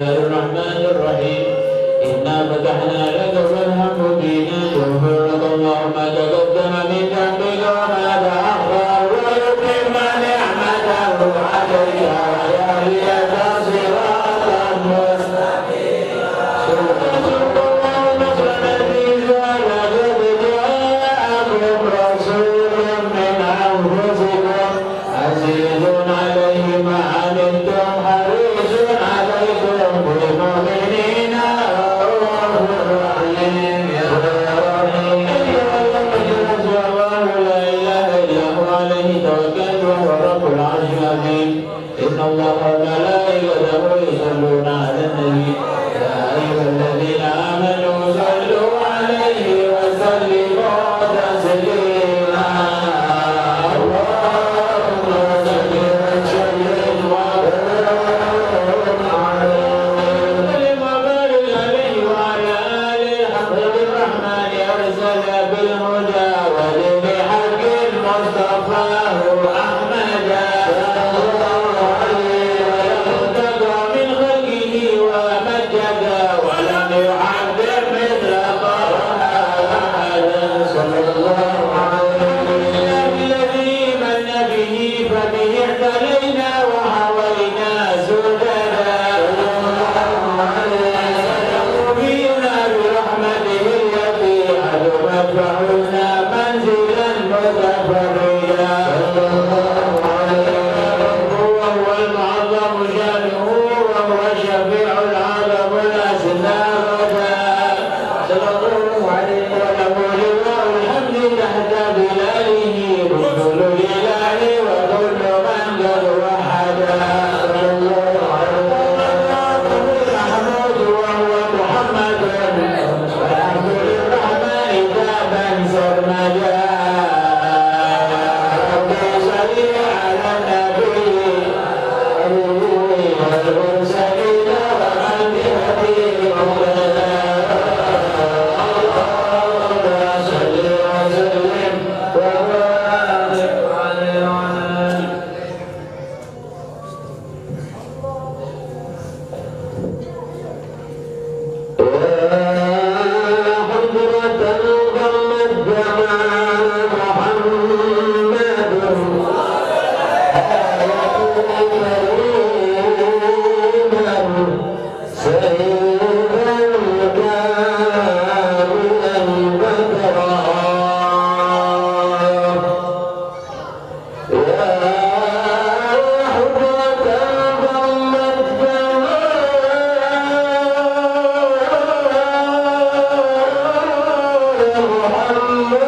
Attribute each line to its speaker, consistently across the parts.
Speaker 1: الرحمن الرحيم إنا فتحنا لك فتحا مبينا يغفر لك الله ما تقدم من ذنبك وما تأخر ويتم نعمته عليك ويهديك صراطا مستقيما صدق الله نصر العزيز ولقد جاءكم رسول من أنفسكم عزيز عليه ما عنتم حريص عليكم بالمؤمنين رؤوف رحيم يا رحيم الله لا إله إلا هو عليه توكلت وهو رب العرش العظيم إن الله وملائكته يصلون على النبي يا أيها الذين آمنوا صلوا عليه وسلموا تسليما اللهم صل وسلم وبارك عليه وعلى آله حق الرحمن أرسل بالهدى ودين حق المصطفى أحمدا ارتقى من خلقه ومجدا ولم يعذب مثل طرها أحدا صلى الله عليه وسلم الذي من به فبه اهتدينا وهوينا سددا فينا برحمته التي عدمت فحزنا منزلا متفردا وهو المعظم شانه وهو الشفيع العظم الاسنى صلى الله عليه وله لواء الحمد تحت ظلاله رسل الاله وكل من قد وحدا صلى الله عليه محمود وهو محمد والحمد للرحمن تابا سرمدا ربي صل على النبي والمرسلين ومن بهديه مهتدى اللهم صل وسلم وبارك عليه وعلى آله حضرة محمد جمال محمد سيدا كاملا بدرا يا حضرة محمد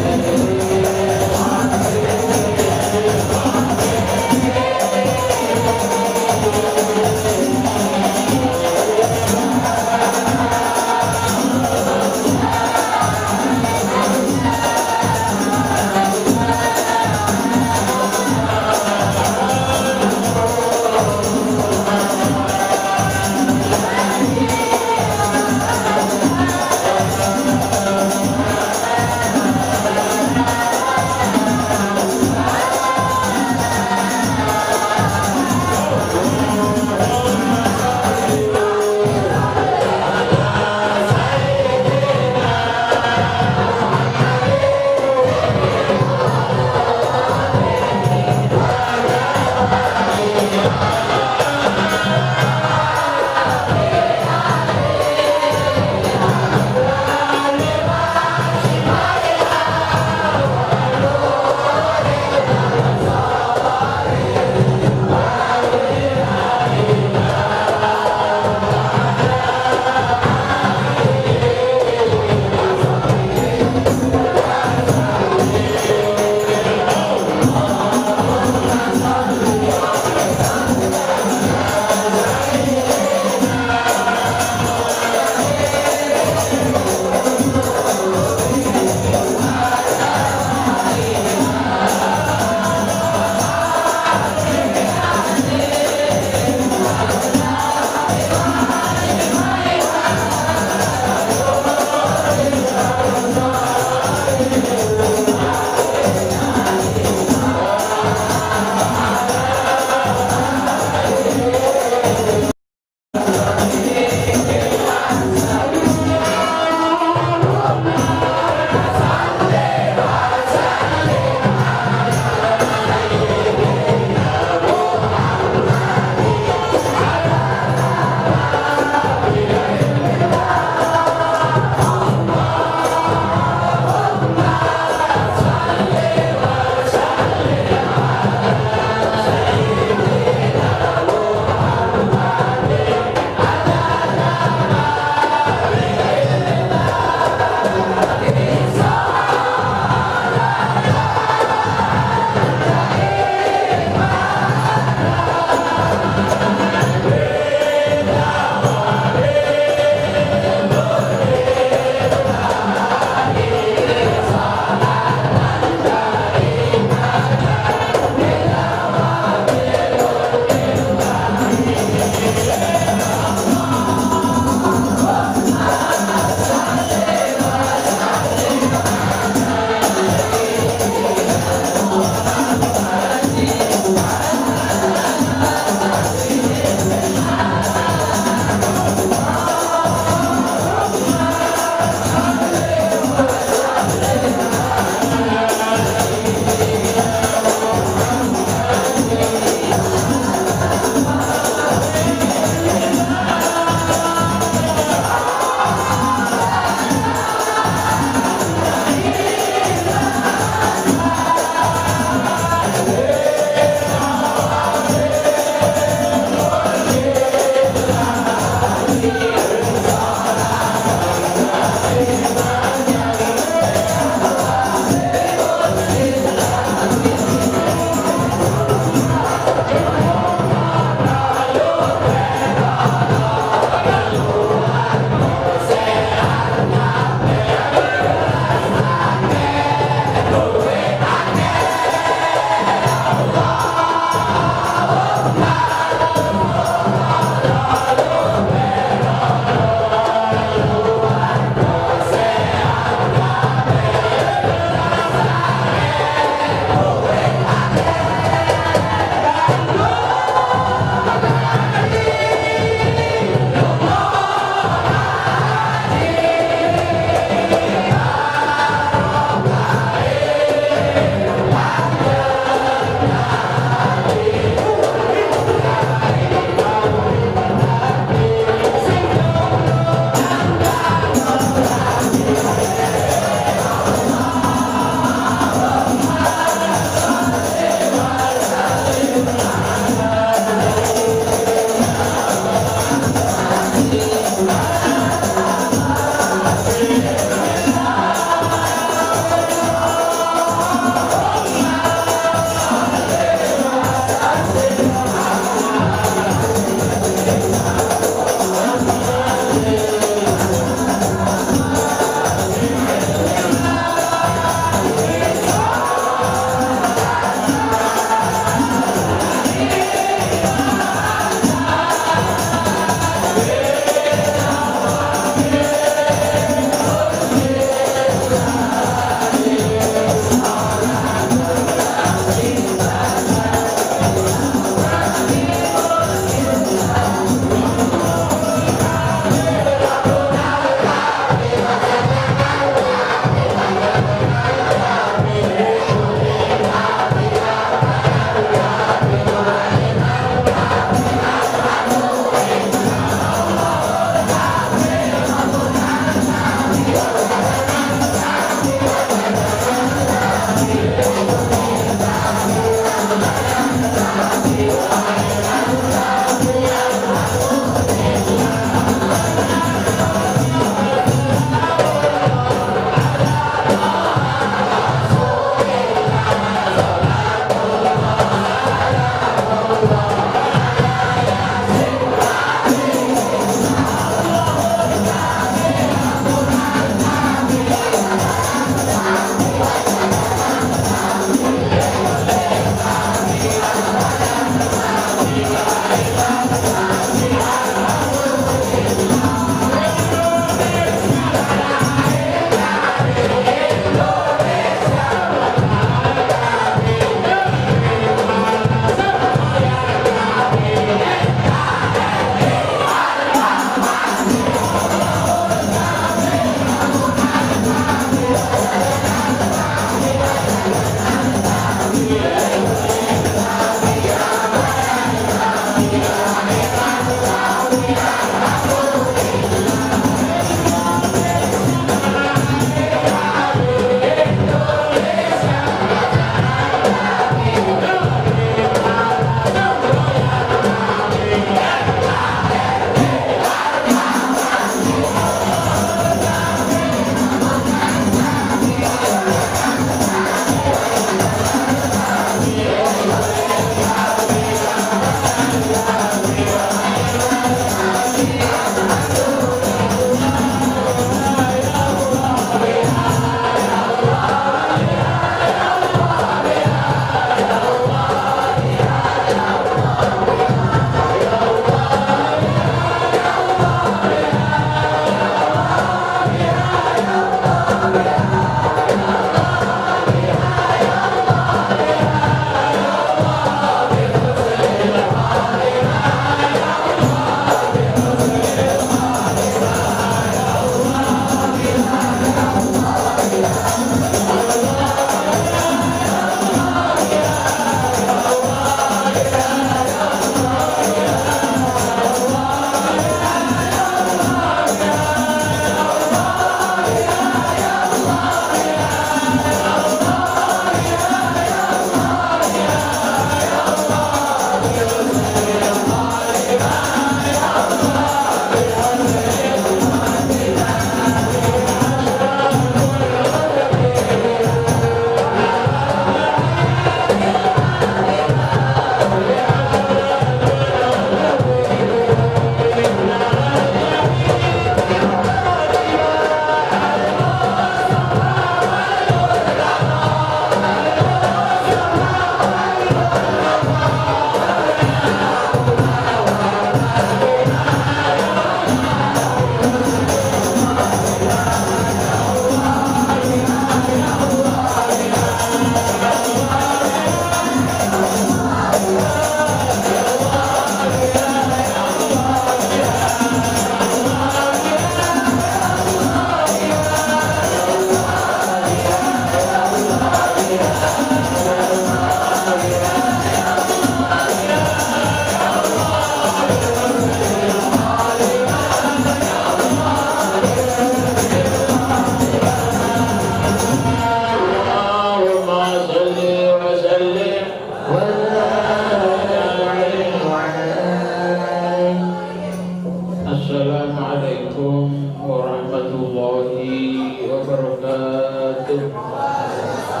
Speaker 2: wabarakatuh.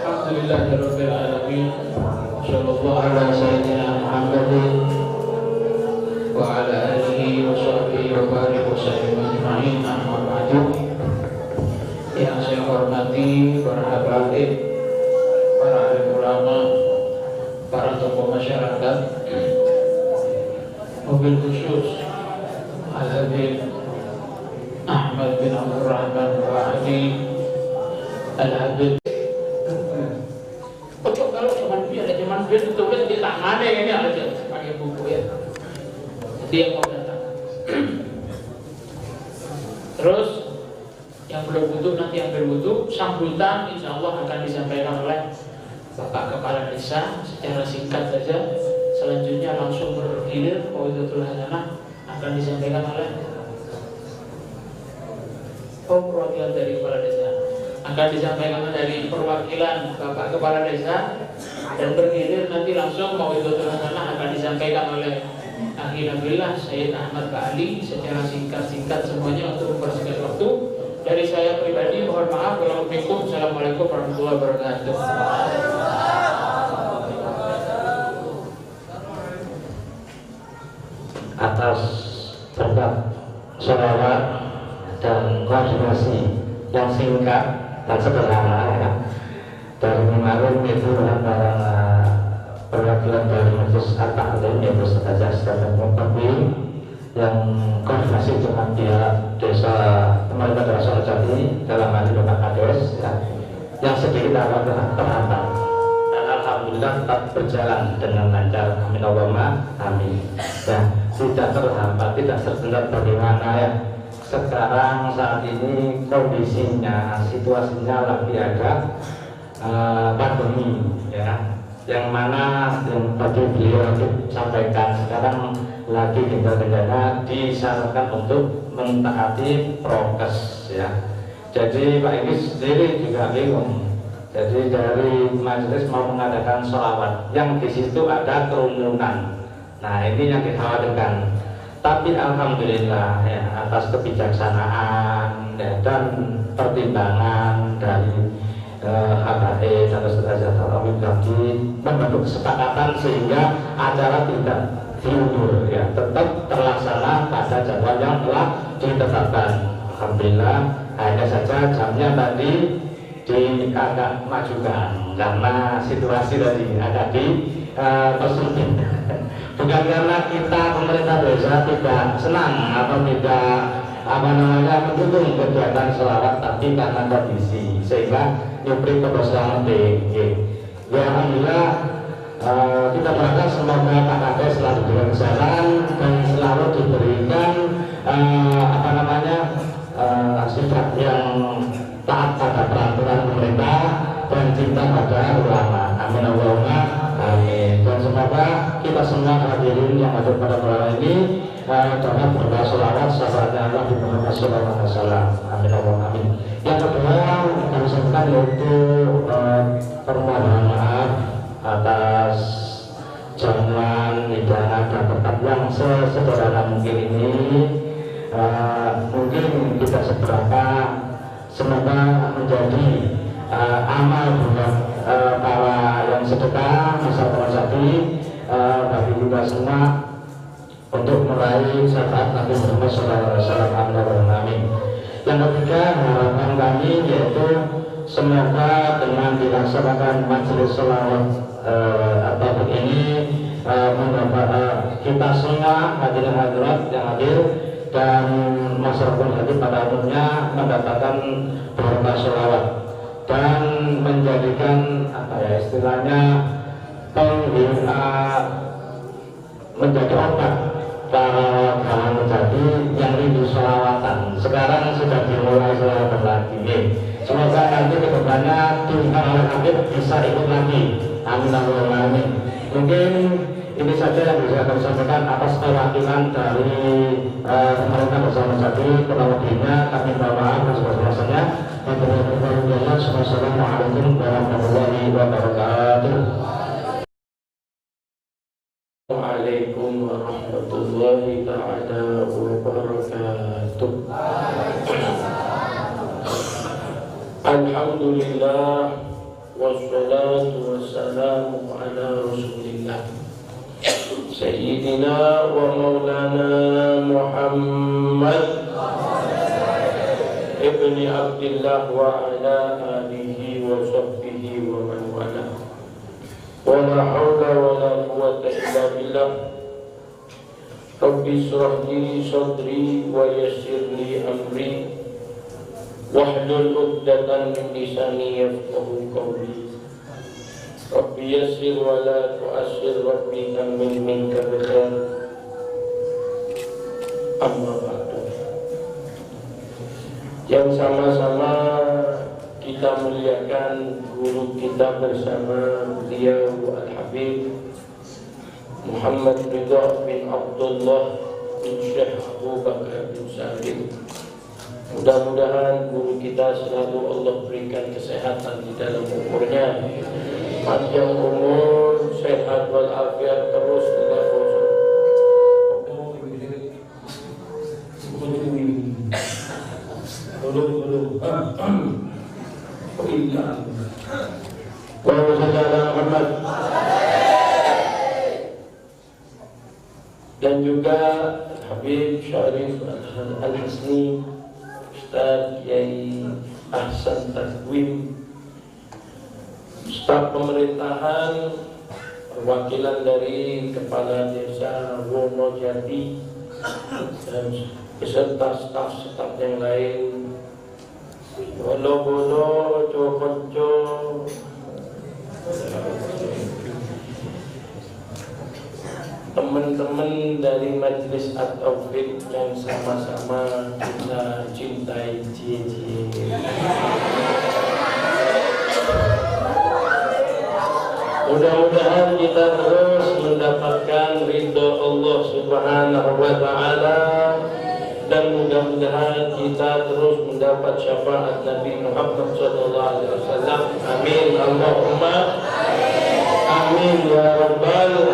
Speaker 2: Alhamdulillahirabbil alamin. Shallallahu ala sayyidina Muhammadin wa ala alihi wa sahbihi wa barik wa sallim ajma'in. Amma ba'du. Yang saya hormati para habaib, para alim ulama, para tokoh masyarakat, mobil khusus Al-Habib Ahmad bin Abdul Rahman wa Ali Al-Habib. Kalau zaman biar ditulis di tangannya ini aja pakai buku ya. Jadi yang mau datang. Terus yang belum butuh nanti ambil butuh. Sambutan insya Allah akan disampaikan oleh Bapak Kepala Desa secara singkat saja. Selanjutnya langsung bergilir Mau'izatul Hasanah akan disampaikan oleh perwakilan dari Kepala Desa. Akan disampaikan dari perwakilan Bapak Kepala Desa dan bergilir nanti langsung Mau'izatul Hasanah akan disampaikan oleh Akhi Nabilah Sayyid Ahmad Ba'ali secara singkat-singkat semuanya untuk mempersingkat waktu. Dari saya pribadi mohon maaf. Assalamualaikum warahmatullahi wabarakatuh.
Speaker 3: Atas berkat sholawat dan koordinasi yang singkat dan sederhana ya, dari kemarin itu antara perwakilan dari Majelis At-Ta'lim yaitu Ustaz dan Muqabbil yang koordinasi dengan pihak desa pemerintah desa Sorojati dalam hal ini Bapak Kades ya, yang sedikit agak terhambat dan alhamdulillah tetap berjalan dengan lancar. Amin Allahumma amin. Ya, tidak terhambat, tidak tersendat bagaimana ya. Sekarang saat ini kondisinya, situasinya lagi ada pandemi ya, yang mana yang tadi beliau sampaikan sekarang lagi tinggal-tinggalnya disarankan untuk mentaati prokes ya. Jadi Pak ini sendiri juga bingung. Jadi dari majelis mau mengadakan sholawat yang di situ ada kerumunan. Nah ini yang dikhawatirkan. Tapi alhamdulillah ya, atas kebijaksanaan ya, dan pertimbangan dari HKE dan Ustaz lagi membentuk kesepakatan sehingga acara tidak diundur ya, tetap terlaksana pada jadwal yang telah ditetapkan. Alhamdulillah, hanya saja jamnya tadi agak majukan karena situasi tadi agak dipersempit. Bukan karena kita pemerintah desa tidak senang atau tidak mendukung kegiatan sholawat, tapi karena kondisi sehingga nyupri kebersihan ya. Alhamdulillah kita berharap semoga Pak Kades selalu diberikan kesehatan dan selalu diberikan sifat yang taat pada peraturan pemerintah dan cinta pada ulama. Amin Allahumma amin. Dan semoga kita semua hadirin yang ada pada malam ini dapat berdoa sholawat sahabatnya Allah di Muhammad sallallahu alaihi wasallam. Amin Allahumma amin. Yang kedua kami sampaikan yaitu permohonan maaf atas jamuan hidangan dan tempat yang sesederhana mungkin ini. Mungkin tidak seberapa, semoga menjadi amal buat para yang sedekah masyarakat bagi kita semua untuk meraih syafaat Nabi Muhammad SAW. Amin. Yang ketiga harapan kami yaitu semoga dengan dilaksanakan majelis sholawat atau begini kita semua hadirin hadirat yang hadir dan masyarakat hadir pada umumnya mendapatkan berkah sholawat dan menjadikan istilahnya menjadi obat para kalangan menjadi yang rindu sholawatan. Sekarang sudah dimulai sholawatan lagi. Semoga nanti kedepannya diundang oleh Habib bisa ikut lagi. Amin Allahumma amin. Mungkin ini saja yang bisa kami sampaikan atas perwakilan dari pemerintah bersama Jadi. Kurang lebihnya kami minta maaf dan sebagainya. Wassalamualaikum warahmatullahi wabarakatuh.
Speaker 2: Waalaikumsalam warahmatullahi wabarakatuh.
Speaker 4: Alhamdulillah wassalatu wassalamu ala Rasulillah Sayyidina wa maulana Muhammad ibni Abdillah wa ala alihi wa sahbihi wa man wala wa la hawla wa la quwwata illa billah Rabbi shrah li sadri wa yassir li amri wahlul 'uqdatan min lisani yafqahu qawli Rabbi yassir wa la tu'assir Rabbi amin minka bidar amma ba'du. Yang sama-sama kita muliakan guru kita bersama beliau Al-Habib Muhammad Ridha bin Abdullah bin Syekh Abu Bakar bin Salim. Mudah-mudahan guru kita selalu Allah berikan kesehatan di dalam umurnya, panjang umur, sehat walafiat terus tidak bosan. Muhammad dan juga Habib Syarif Al-Hasni Ustaz Kiai Ahsan Taqwim, staf pemerintahan, perwakilan dari Kepala Desa Wonojati dan beserta staf-staf yang lain, bolo-bolo, konco, teman-teman dari Majelis At-Taufik yang sama-sama kita cintai. Mudah-mudahan kita terus mendapatkan ridho Allah Subhanahu wa Ta'ala, dan mudah-mudahan kita terus mendapat syafaat Nabi Muhammad SAW. Amin Allahumma amin ya rabbal.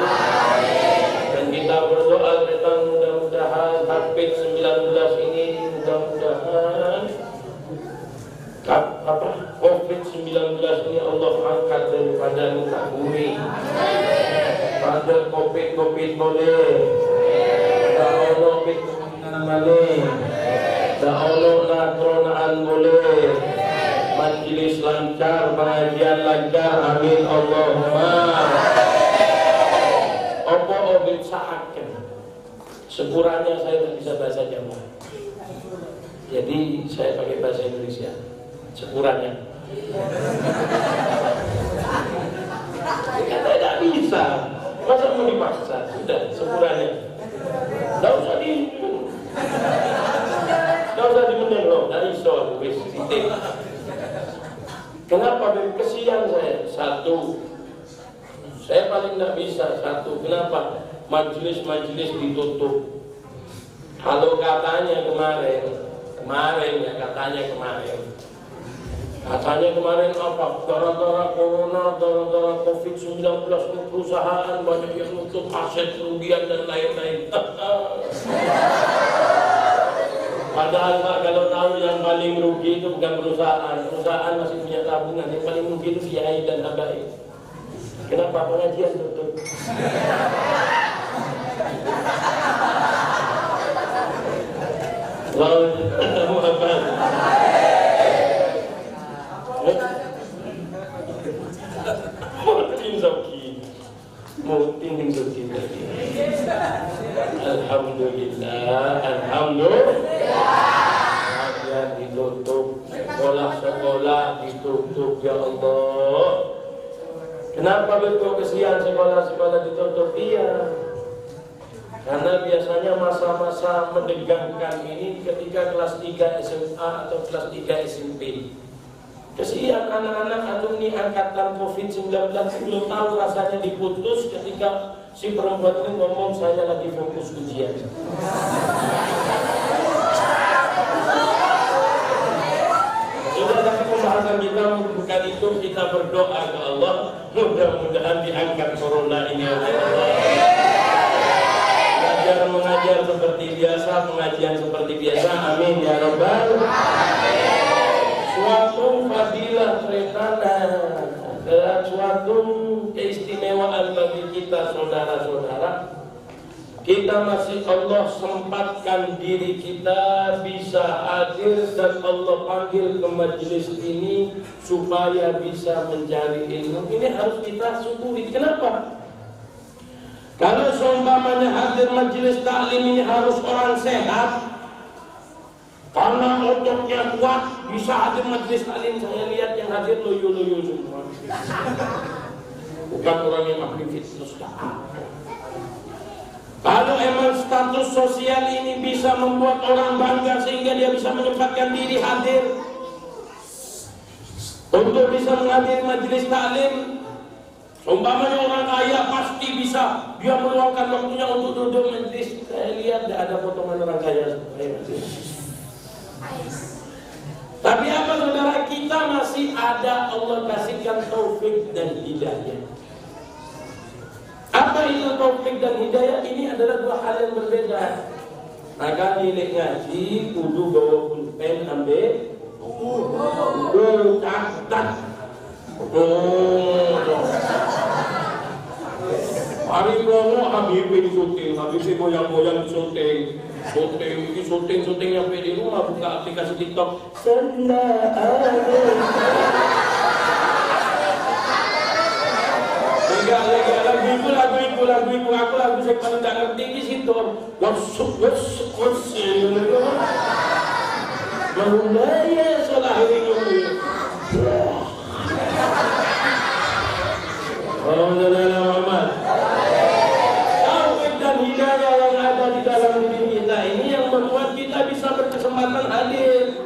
Speaker 4: Kita berdoa tentang mudah-mudahan Hafid 19 ini, mudah-mudahan COVID-19 ini Allah angkat daripada muka bumi. Pada COVID boleh, tak ono kemungkinan boleh, tak ono natronaan boleh, majelis lancar, pengajian lancar, amin Allahumma. Obit saatkan. Sekurangnya saya tidak bisa bahasa Jawa, jadi saya pakai bahasa Indonesia. Sekurangnya. Kata tidak bisa. Masa mau dipaksa? Sudah, sekurangnya. Tidak usah dimenang loh. Dari soal titik. Kenapa kesian saya? Satu, saya paling tidak bisa. Satu, kenapa? Majelis-majelis ditutup. Kalau katanya kemarin apa? Gara-gara corona, gara-gara COVID-19 perusahaan banyak yang nutup, aset kerugian dan lain-lain. Padahal Pak, kalau tahu yang paling rugi itu bukan perusahaan masih punya tabungan. Yang paling rugi itu kiai dan habaib. Kenapa pengajian tutup? Muhammad. Mutin Zoki. Alhamdulillah. Ya ditutup, sekolah ditutup, ya Allah. Kenapa betul kesian sekolah ditutup? Iya. Karena biasanya masa-masa menegangkan ini ketika kelas 3 SMA atau kelas 3 SMP. Kesian anak-anak alumni angkatan COVID-19 belum tahu rasanya diputus ketika si perempuan itu ngomong saya lagi fokus ujian. Sudah tapi pembahasan kita bukan itu, kita berdoa ke Allah mudah-mudahan diangkat corona ini oleh Allah. Mengajar seperti biasa, pengajian seperti biasa, amin ya rabbal. Suatu kita saudara-saudara, kita masih Allah sempatkan diri kita bisa hadir dan Allah panggil ke majelis ini supaya bisa mencari ilmu. Ini harus kita syukuri. Kenapa? Kalau seumpamanya hadir majelis taklim ini harus orang sehat, karena ototnya kuat bisa hadir majelis taklim. Saya lihat yang hadir loyo-loyo semua. Bukan orang yang ahli fitness. Kalau emang status sosial ini bisa membuat orang bangga sehingga dia bisa menyempatkan diri hadir untuk bisa menghadiri majelis taklim, umpamanya orang kaya pasti bisa dia meluangkan waktunya untuk duduk majelis. Saya lihat tidak ada potongan orang kaya. Tapi apa saudara, kita masih ada Allah kasihkan taufik dan hidayah. Apa itu taufik dan hidayah? Ini adalah dua hal yang berbeda. Maka nilai ngaji kudu bawa pulpen ambil catat. Hari promo Habib di syuting, Habib goyang-goyang di syuting. Syuting yang di rumah, buka aplikasi TikTok. Lagu ibu aku lagu saya paling tak ngerti di situ. Mulai salah ini. Oh, Muhammad. Taufik dan hidayah yang ada di dalam diri kita ini yang membuat kita bisa berkesempatan hadir.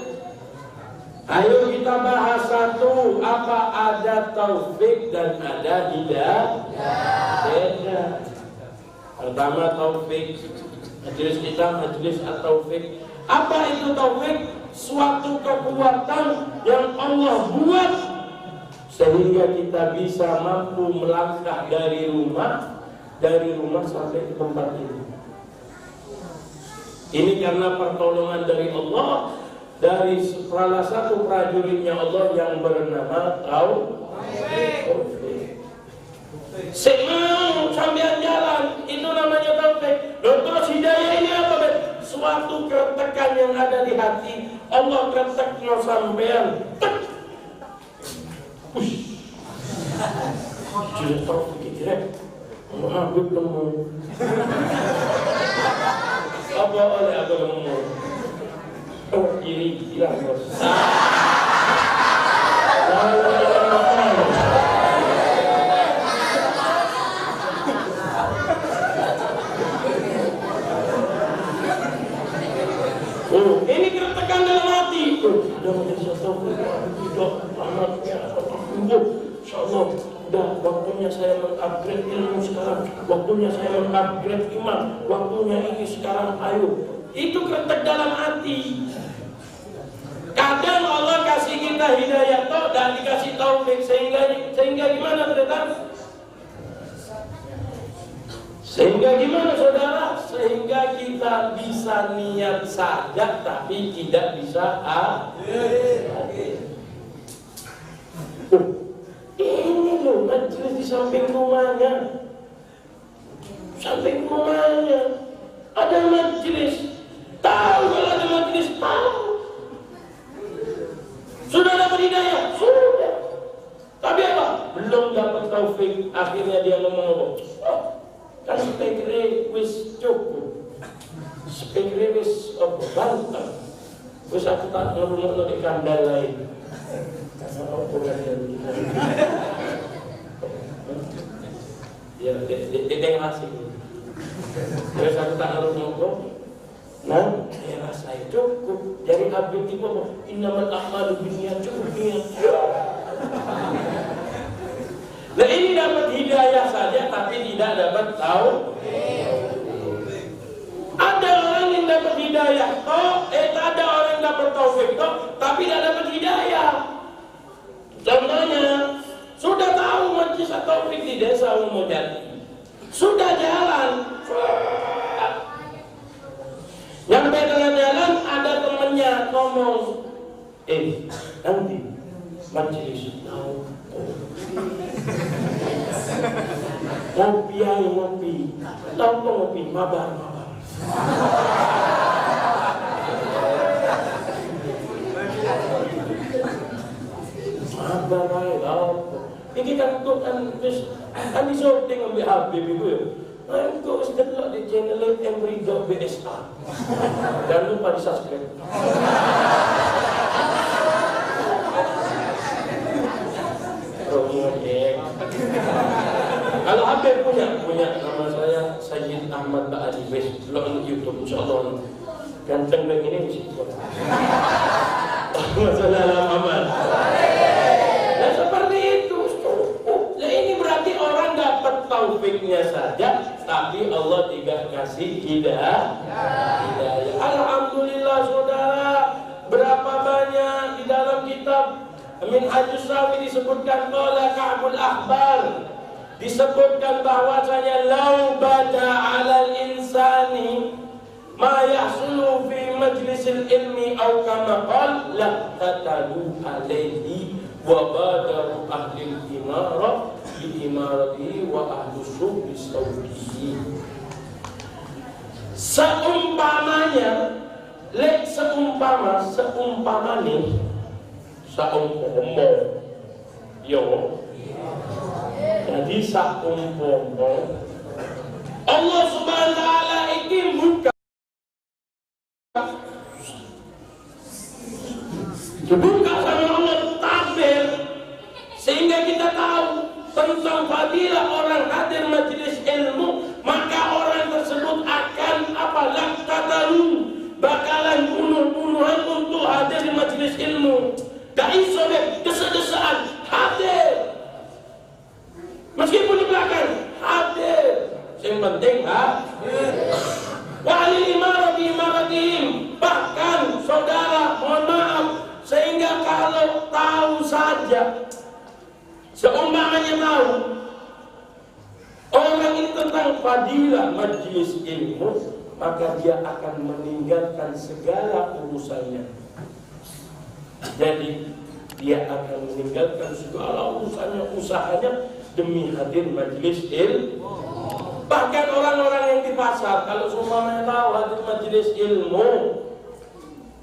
Speaker 4: Ayo kita bahas satu, apa ada taufik dan ada hidayah. Pertama taufik, majelis kita majelis at-taufik. Apa itu taufik? Suatu kekuatan yang Allah buat sehingga kita bisa mampu melangkah dari rumah sampai ke tempat ini. Ini karena pertolongan dari Allah, dari salah satu prajuritnya Allah yang bernama taufik. Semau sambil jalan, itu namanya taufik. Terus hidayah ini apa? Suatu keretakan yang ada di hati, Allah keretaknya sampean. Jadi taufik kira, Habib lemu. Apa oleh aku lemu? Oh ini hilang bos. Ini keretakan dalam hati. Ada majelis taufik, tidak anaknya, insyaallah. Udah waktunya saya mengupgrade ilmu sekarang, waktunya saya mengupgrade iman, waktunya ini sekarang. Ayo, itu keretak dalam hati. Kadang Allah kasih kita hidayah dan dikasih taufik sehingga gimana ternyata? Sehingga gimana saudara? Sehingga kita bisa niat saja tapi tidak bisa ini loh majelis di samping rumahnya. Samping rumahnya ada majelis. Tahu kalau ada majelis, tahu. Sudah dapat hidayah? Sudah. Tapi apa? Belum dapat taufik. Akhirnya dia ngomong, kan spekre wis cukup, spekre wis bantah, wis aku tak ngomong di kandang lain. Ya, dia ngasih. Terus aku tak ngomong, nah, saya rasa cukup. Dari Habib itu innamal a'malu binniyat, cukup niat. Nah ini dapat hidayah saja tapi tidak dapat tahu. Ada orang yang dapat hidayah ada orang yang dapat taufik tapi tidak dapat hidayah. Contohnya sudah tahu majelis taufik di desa Umumjati, sudah jalan, nyampe tengah jalan ada temannya ngomong, nanti majelis tahu. Ngopi ayo ngopi. Tahu kok ngopi mabar. Mabar ayo. Ini kan di shooting ambil Habib itu ya. Kau sudah di channel Emrido BSA. Jangan lupa di subscribe. Kalau Habib punya nama saya Sayyid Ahmad Ba'ali Bes. Kalau di YouTube insyaallah ganteng begini mesti. Masalah amal. Nah seperti itu. Nah ini berarti orang dapat taufiknya saja, tapi Allah tidak kasih hidayah. Alhamdulillah saudara, berapa banyak di dalam kitab Min Hajjus Sawi disebutkan qala Ka'bul Ahbar, disebutkan bahwasanya lau bada 'alal insani ma yahsulu fi majlisil ilmi aw kama qala la tatalu alaihi wa badaru ahli imarah bi imaratihi wa ahli subi sawbihi. Seumpamanya jadi seumpama Allah Subhanahu wa taala iki buka sama Allah tabir sehingga kita tahu tentang fadilah orang hadir majelis ilmu, maka orang tersebut akan bakalan bunuh-bunuhan untuk hadir di majelis ilmu. Gak iso deh, desa-desaan hadir. Meskipun di belakang hadir. Yang penting hadir. Wa alil imaratihim. Bahkan saudara, mohon maaf, sehingga kalau tahu saja, seumpamanya tahu orang ini tentang fadilah majelis ilmu, maka dia akan meninggalkan segala urusannya. Jadi dia akan meninggalkan segala urusannya, usahanya demi hadir majelis ilmu. Bahkan orang-orang yang di pasar, kalau semuanya tahu hadir majelis ilmu,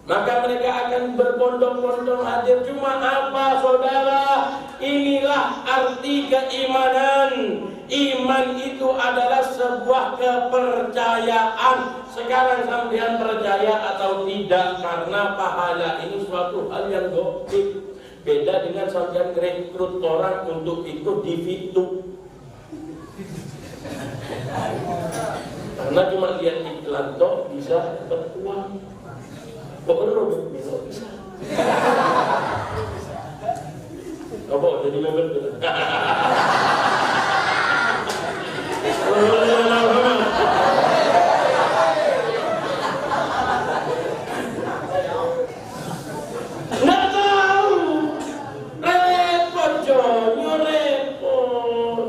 Speaker 4: maka mereka akan berbondong-bondong hadir. Cuma apa saudara? Inilah arti keimanan. Iman itu adalah sebuah kepercayaan. Sekarang sampean percaya atau tidak, karena pahala ini suatu hal yang gaib. Beda dengan sampean rekrut orang untuk ikut di Fitu. Karena cuma lihat iklan toh bisa dapat uang. Kok bisa? Apa jadi member tuh? Nggak tahu, repot Jonyo, repot.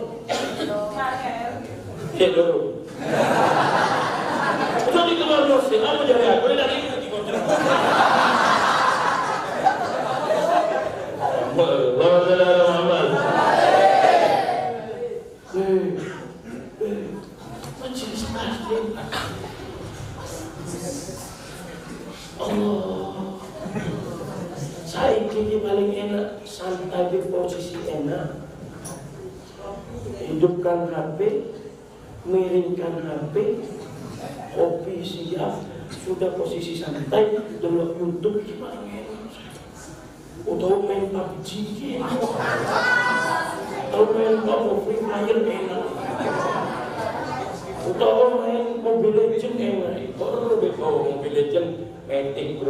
Speaker 4: Cek dulu. Itu di keluar dosen, apa jadi aku ini dari itu di kontrak. Saya ini paling enak santai di posisi enak. Hidupkan HP, miringkan HP, kopi siap, sudah posisi santai, download YouTube gimana enak. Atau main PUBG enak. Atau main Free Fire enak. Atau main Mobile Legends enak. Kalau lebih tahu Mobile Legends, main Bro.